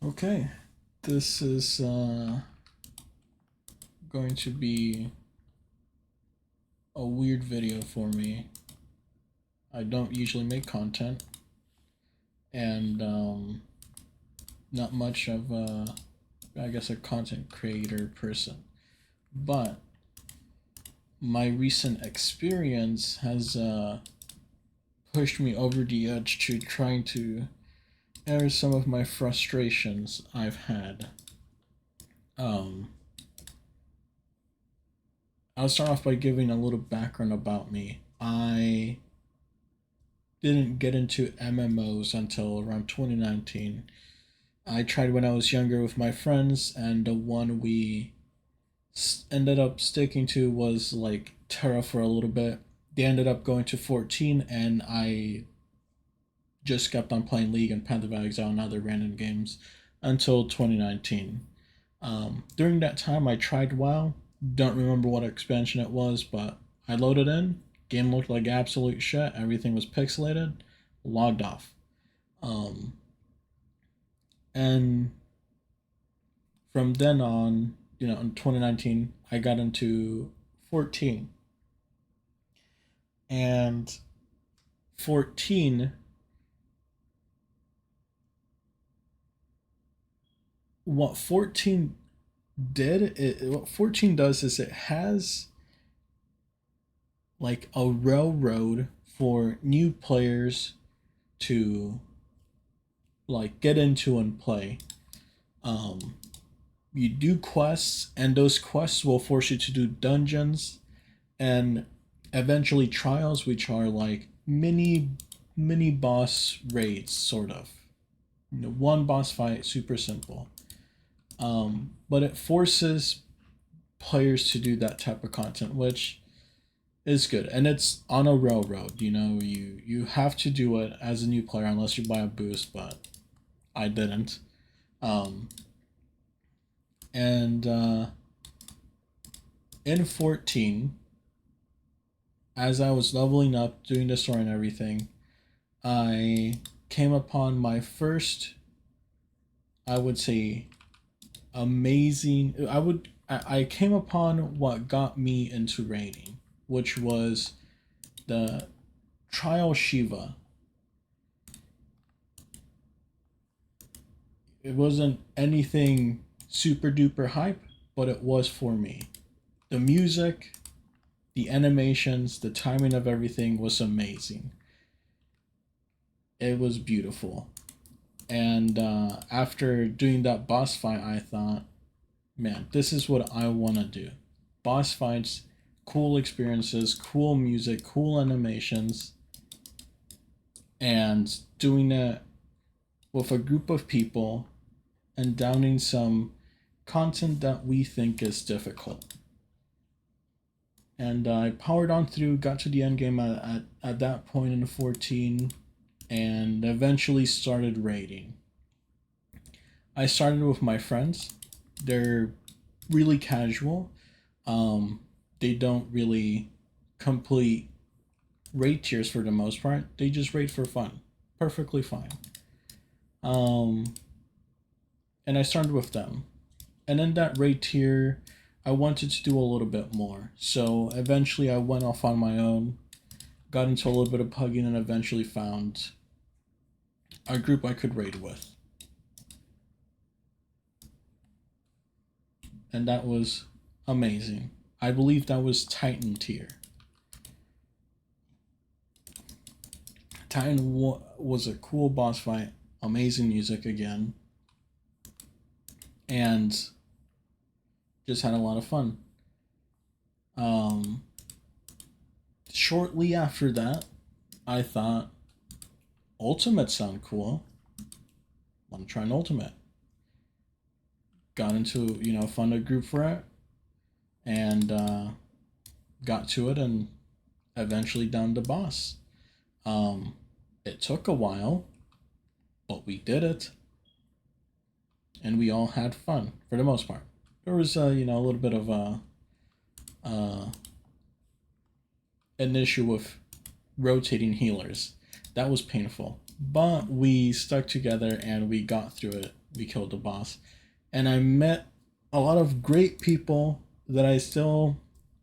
Okay, this is going to be a weird video for me. I don't usually make content, and not much of I guess, a content creator person. But my recent experience has pushed me over the edge to trying to air some of my frustrations I've had. Um, I'll start off by giving a little background about me. I didn't get into MMOs until around 2019. I tried when I was younger with my friends, and the one we ended up sticking to was like Terra for a little bit. They ended up going to 14, and I just kept on playing League and Path of Exile and other random games until 2019. During that time, I tried WoW. Don't remember what expansion it was, but I loaded in. Game looked like absolute shit. Everything was pixelated. Logged off. Um, and from then on, in 2019, I got into 14. And 14, what 14 what 14 does is it has like a railroad for new players to like get into and play. Um, you do quests, and those quests will force you to do dungeons and eventually trials, which are like mini boss raids, sort of. One boss fight, super simple. But it forces players to do that type of content, which is good, and it's on a railroad. You have to do it as a new player unless you buy a boost, but I didn't. Um, and In 14, as I was leveling up, doing the story and everything, I came upon my first, I would say, amazing. I came upon what got me into raiding, which was the Trial Shiva. It wasn't anything super duper hype, but it was for me. The music, the animations, the timing of everything was amazing. It was beautiful. And after doing that boss fight, I thought, man, this is what I want to do. Boss fights, cool experiences, cool music, cool animations, and doing it with a group of people and downing some content that we think is difficult. And I powered on through, got to the end game at that point in the 14, and eventually started raiding. I started with my friends. They're really casual. Um, they don't really complete raid tiers for the most part. They just raid for fun. Perfectly fine. Um, and I started with them. And in that raid tier, I wanted to do a little bit more. So eventually I went off on my own, got into a little bit of pugging, and eventually found a group I could raid with. And that was amazing. I believe that was Titan tier. Titan was a cool boss fight, amazing music again, and just had a lot of fun. Um, Shortly after that, I thought Ultimate sound cool. Want to try an Ultimate. Got into found a group for it, and got to it, and eventually down the boss. Um, it took a while, but we did it, and we all had fun for the most part. There was a little bit of uh, an issue with rotating healers. That was painful, but we stuck together and we got through it we killed the boss. And I met a lot of great people that I still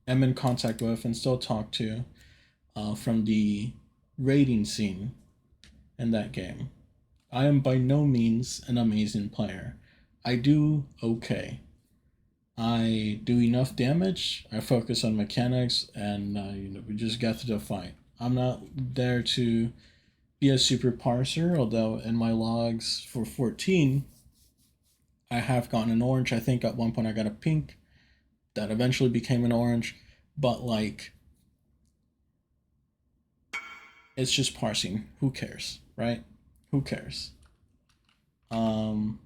am in contact with and still talk to from the raiding scene in that game. I am by no means an amazing player. I do okay. I do enough damage. I focus on mechanics, and we just get through the fight. I'm not there to be a super parser, although in my logs for 14, I have gotten an orange. I think at one point I got a pink that eventually became an orange, but like, it's just parsing. Who cares, right? Who cares? Um,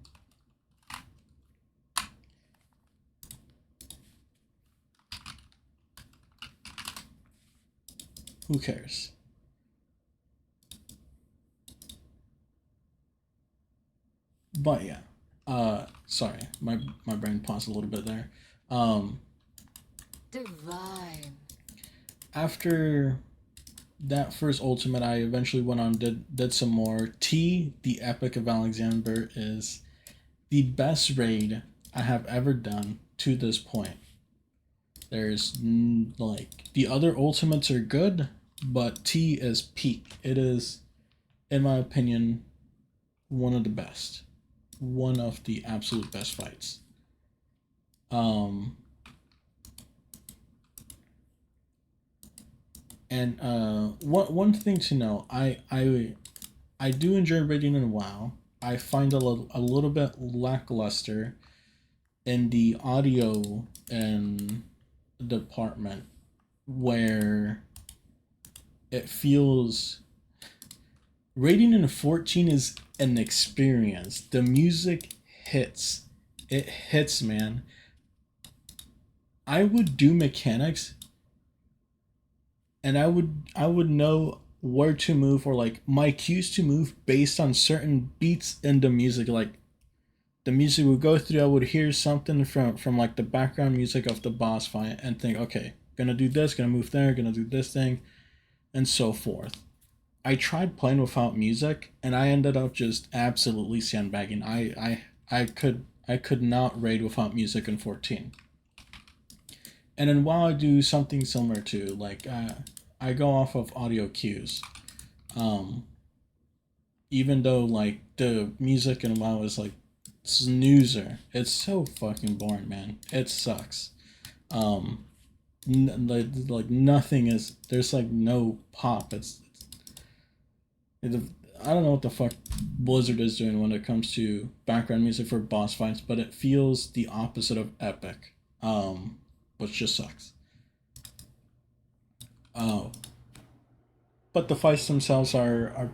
who cares? But yeah, sorry, my brain paused a little bit there. Um, Divine. After that first ultimate, I eventually went on did some more. T, the Epic of Alexander, is the best raid I have ever done to this point. There's like the other ultimates are good, but T is peak. It is, in my opinion, one of the best, one of the absolute best fights. Um, and one thing to know, I do enjoy raiding in WoW. I find a little bit lackluster in the audio and department where it feels rating in 14 is an experience. The music hits. It hits, man. I would do mechanics and I would know where to move, or like my cues to move based on certain beats in the music. Like the music would go through, I would hear something from like the background music of the boss fight and think, okay, gonna do this, gonna move there, gonna do this thing, and so forth. I tried playing without music and I ended up just absolutely sandbagging. I could not raid without music in 14. And then while I do something similar to like I go off of audio cues. Um, Even though like the music in WoW is like snoozer, it's so fucking boring, man. It sucks. Um, like nothing is, there's like no pop. It, I don't know what the fuck Blizzard is doing when it comes to background music for boss fights, but it feels the opposite of epic, which just sucks. Uh, but the fights themselves are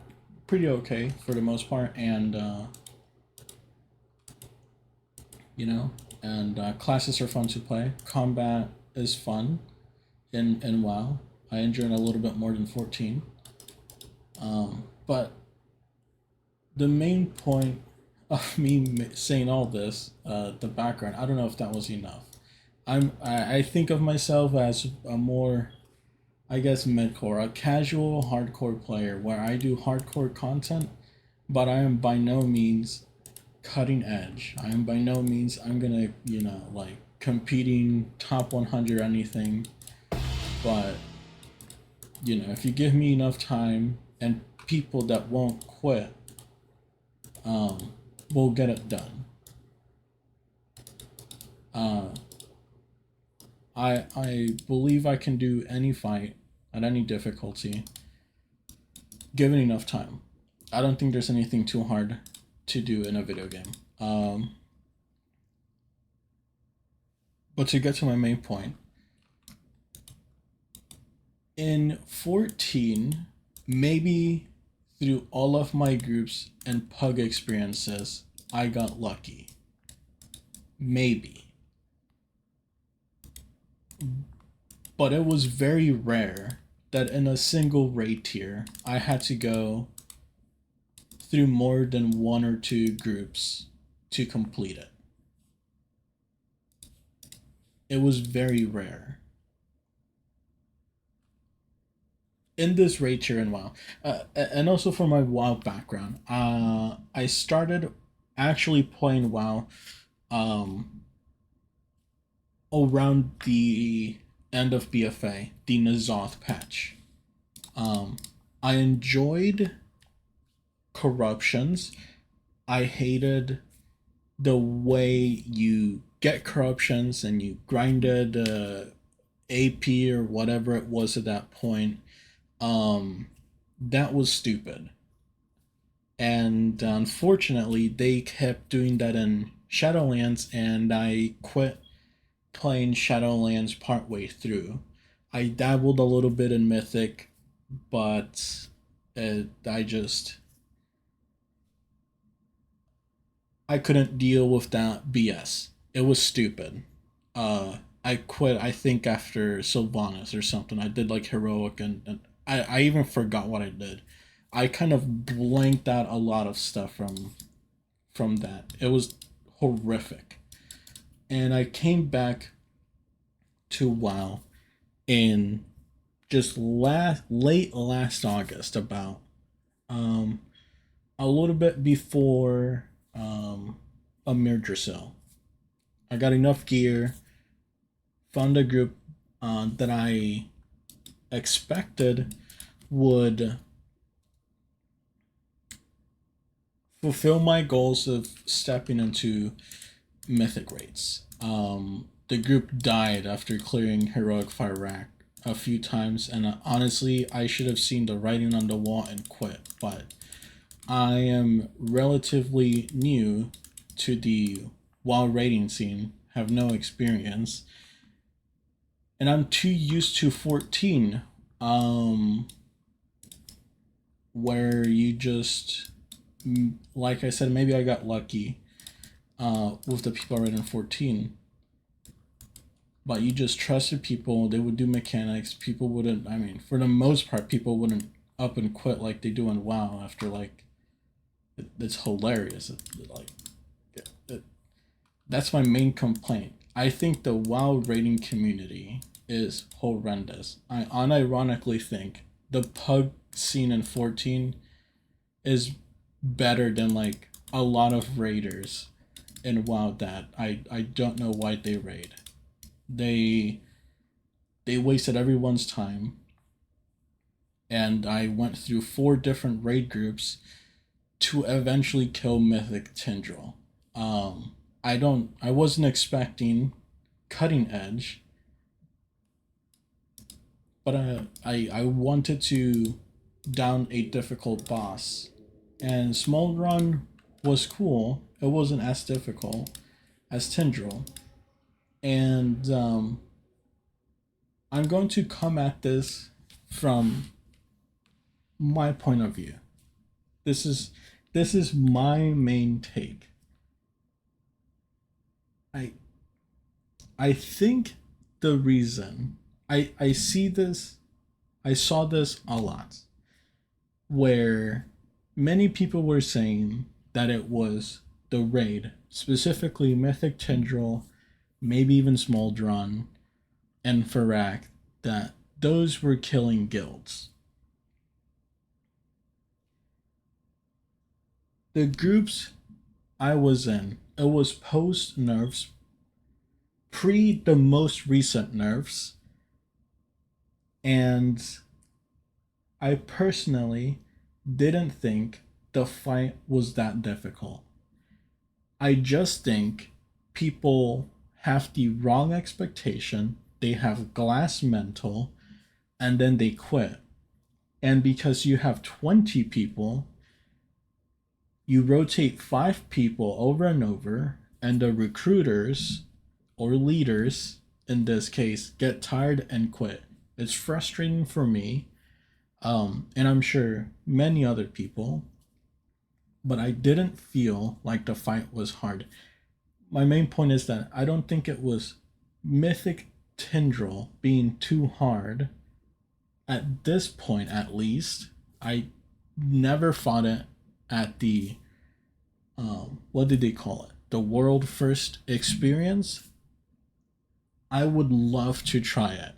pretty okay for the most part, and you know, and classes are fun to play. Combat is fun in WoW. I enjoy it a little bit more than 14. But the main point of me saying all this, the background, I don't know if that was enough. I think of myself as a more, I guess, midcore, a casual hardcore player where I do hardcore content, but I am by no means cutting edge. I am by no means I'm gonna like competing top 100 or anything, but if you give me enough time and people that won't quit, um, we'll get it done. Uh, I believe I can do any fight at any difficulty given enough time. I don't think there's anything too hard to do in a video game. But to get to my main point, in 14, maybe through all of my groups and pug experiences, I got lucky. Maybe. But it was very rare that in a single raid tier, I had to go through more than one or two groups to complete it. It was very rare. In this raid tier in WoW, and also for my WoW background, I started actually playing WoW um, around the end of BFA, the Nazoth patch. Um, I enjoyed corruptions. I hated the way you get corruptions and you grinded AP or whatever it was at that point. Um, that was stupid. And unfortunately, they kept doing that in Shadowlands, and I quit playing Shadowlands partway through. I dabbled a little bit in Mythic, but I just I couldn't deal with that BS. It was stupid. I quit. I think after Sylvanas or something. I did like heroic, and I even forgot what I did. I kind of blanked out a lot of stuff from that. It was horrific, and I came back to WoW in just late last August, about um a little bit before a merger sale. I got enough gear, found a group that I expected would fulfill my goals of stepping into mythic rates. The group died after clearing heroic fire rack a few times, and honestly, I should have seen the writing on the wall and quit. But I am relatively new to the WoW rating scene, have no experience, and I'm too used to 14, um, where you just, like I said, maybe I got lucky with the people I read in 14, but you just trusted people, they would do mechanics, people wouldn't, I mean, for the most part, people wouldn't up and quit like they do in WoW after like, it's hilarious. It, that's my main complaint. I think the WoW rating community is horrendous. I unironically think the pug scene in 14 is better than like a lot of raiders in WoW that I don't know why they raid. They they wasted everyone's time, and I went through four different raid groups to eventually kill Mythic Tendril. I wasn't expecting cutting edge, but I wanted to down a difficult boss, and Small Run was cool. It wasn't as difficult as Tendril, and I'm going to come at this from my point of view. This is this is my main take. I I think the reason I see this, I saw this a lot, where many people were saying that it was the raid, specifically Mythic Tendril, maybe even Smoldron and Farak, that those were killing guilds. The groups I was in, it was post nerfs, pre the most recent nerfs, and I personally didn't think the fight was that difficult. I just think people have the wrong expectation, they have glass mental, and then they quit. And because you have 20 people, you rotate 5 people over and over, and the recruiters or leaders in this case get tired and quit. It's frustrating for me, and I'm sure many other people, but I didn't feel like the fight was hard. My main point is that I don't think it was Mythic Tendril being too hard at this point, at least. I never fought it at the what did they call it? The world first experience. I would love to try it.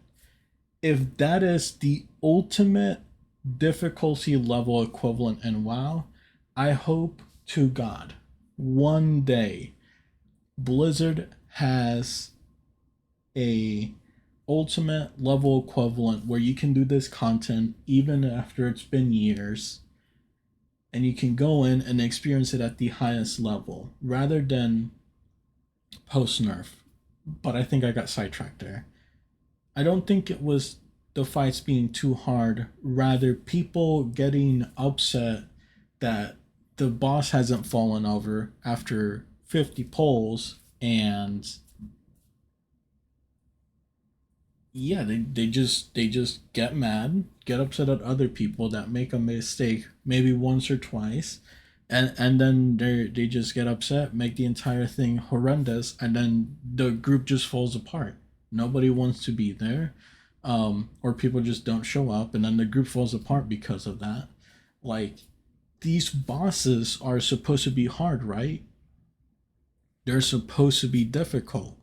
If that is the ultimate difficulty level equivalent in WoW, I hope to God one day Blizzard has a ultimate level equivalent where you can do this content even after it's been years, and you can go in and experience it at the highest level rather than post nerf. But I think I got sidetracked there. I don't think it was the fights being too hard, rather people getting upset that the boss hasn't fallen over after 50 pulls, and yeah, they just get mad, get upset at other people that make a mistake maybe once or twice, and then they just get upset, make the entire thing horrendous, and then the group just falls apart. Nobody wants to be there, or people just don't show up, and then the group falls apart because of that. Like, these bosses are supposed to be hard, right? They're supposed to be difficult.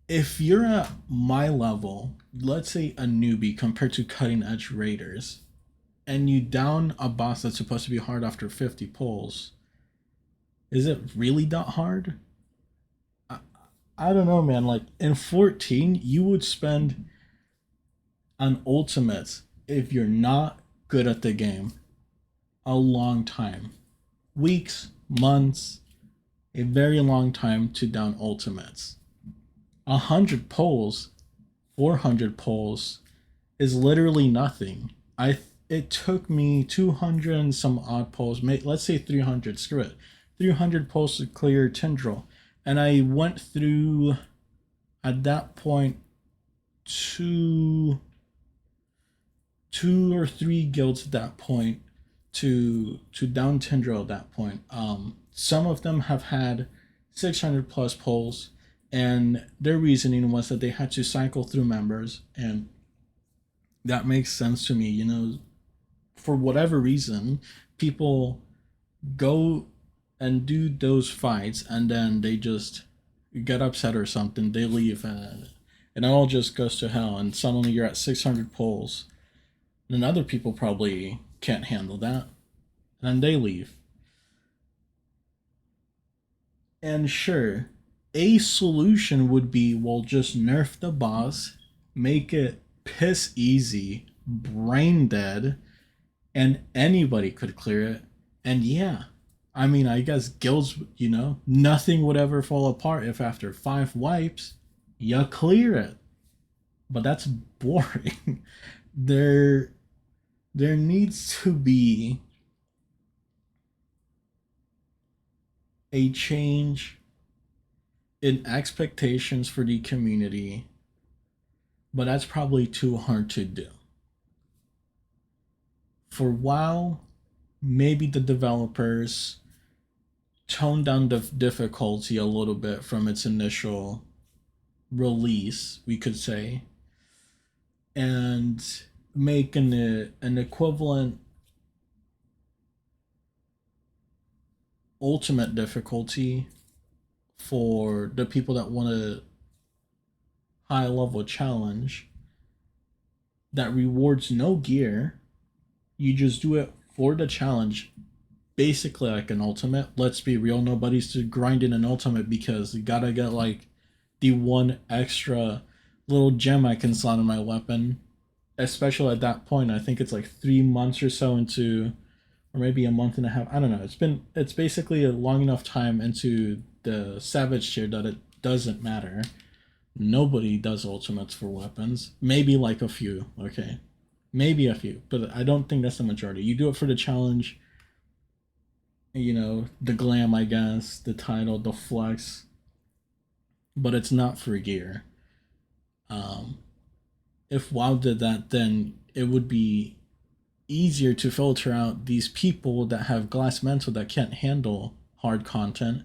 If you're at my level, let's say a newbie compared to cutting edge raiders, and you down a boss that's supposed to be hard after 50 pulls, is it really that hard? I, I don't know, man. Like in 14, you would spend on ultimates, if you're not good at the game, a long time. Weeks, months, a very long time to down ultimates. 100 pulls, 400 pulls is literally nothing. It took me 200 and some odd pulls, let's say 300, screw it. 300 pulls to clear Tendril. And I went through at that point two two or three guilds at that point to down Tendril at that point. Some of them have had 600 plus pulls, and their reasoning was that they had to cycle through members, and that makes sense to me. For whatever reason, people go and do those fights, and then they just get upset or something. They leave, and it all just goes to hell. And suddenly you're at 600 pulls, and other people probably can't handle that, and then they leave. And sure, a solution would be, well, just nerf the boss, make it piss easy, brain dead, and anybody could clear it. And yeah, I mean, I guess guilds, nothing would ever fall apart if after 5 wipes, you clear it. But that's boring. there, there needs to be a change in expectations for the community, but that's probably too hard to do. For WoW, maybe the developers tone down the difficulty a little bit from its initial release, we could say, and make an equivalent ultimate difficulty for the people that want a high level challenge that rewards no gear. You just do it for the challenge, basically like an ultimate. Let's be real, nobody's to grind in an ultimate because you gotta get like the one extra little gem I can slot in my weapon. Especially at that point, I think it's like 3 months or so into, or maybe a month and a half. I don't know. It's basically a long enough time into the Savage tier that it doesn't matter. Nobody does ultimates for weapons. Maybe like a few, okay? Maybe a few, but I don't think that's the majority. You do it for the challenge, the glam, I guess, the title, the flex, but it's not for gear. Um, if WoW did that, then it would be easier to filter out these people that have glass mental that can't handle hard content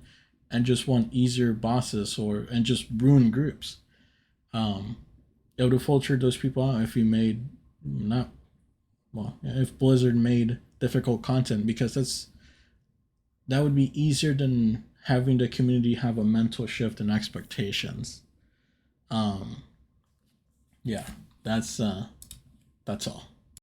and just want easier bosses and just ruin groups. Um, it would have filtered those people out if you made not well if Blizzard made difficult content, because that would be easier than having the community have a mental shift in expectations. Um, yeah, that's all.